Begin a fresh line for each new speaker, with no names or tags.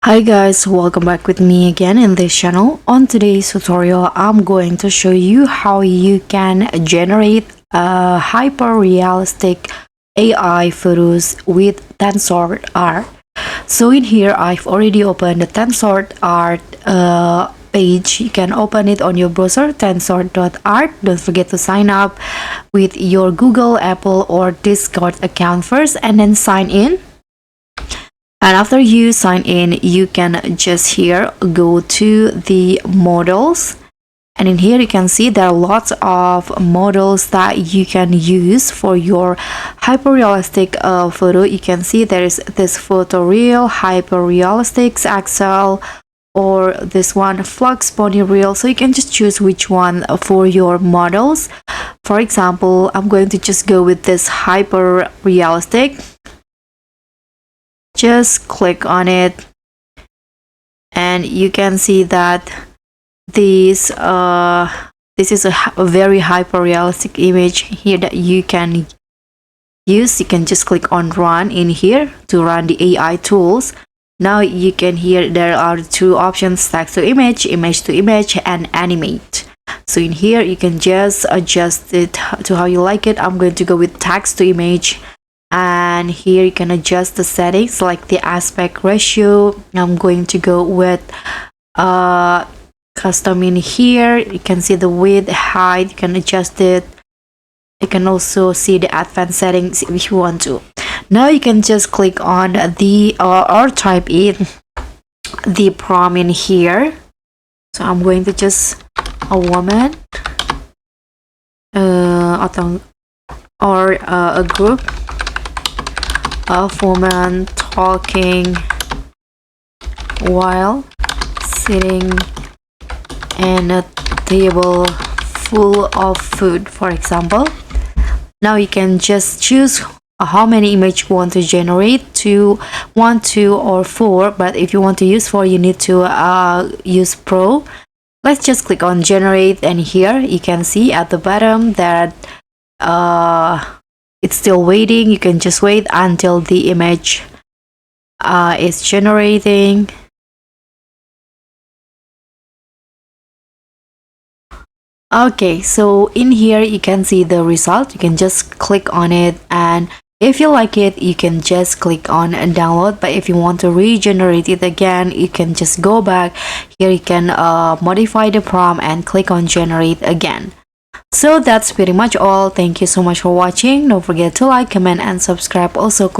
Hi guys, welcome back with me again in this channel. On today's tutorial, I'm going to show you how you can generate hyper-realistic AI photos with TensorArt. So in here, I've already opened the TensorArt page. You can open it on your browser, tensor.art. Don't forget to sign up with your Google, Apple, or Discord account first and then sign in. And after you sign in, you can just here go to the models, and in here you can see there are lots of models that you can use for your hyper-realistic photo. You can see there is this photoreal, hyper-realistics, Excel, or this one flux pony real. So you can just choose which one for your models. For example, I'm going to just go with this hyper-realistic. Just click on it and you can see that this is a very hyper realistic image here that you can use. You can just click on run in here to run the AI tools. Now you can hear there are two options: text to image, image to image, and animate. So in here you can just adjust it to how you like it. I'm going to go with text to image, and here you can adjust the settings like the aspect ratio. I'm going to go with custom in here. You can see the width, height, you can adjust it. You can also see the advanced settings if you want to. Now you can just click on the or type in the prompt in here. So I'm going to just a woman or a group of women talking while sitting in a table full of food, for example. Now you can just choose how many images you want to generate, 2, 1, 2, or 4. But if you want to use 4, you need to use Pro. Let's just click on generate, and here you can see at the bottom that it's still waiting. You can just wait until the image is generating. Okay, so in here you can see the result. You can just click on it, and if you like it, you can just click on download. But if you want to regenerate it again, you can just go back. Here you can modify the prompt and click on generate again. So that's pretty much all. Thank you so much for watching. Don't forget to like, comment, and subscribe. Also click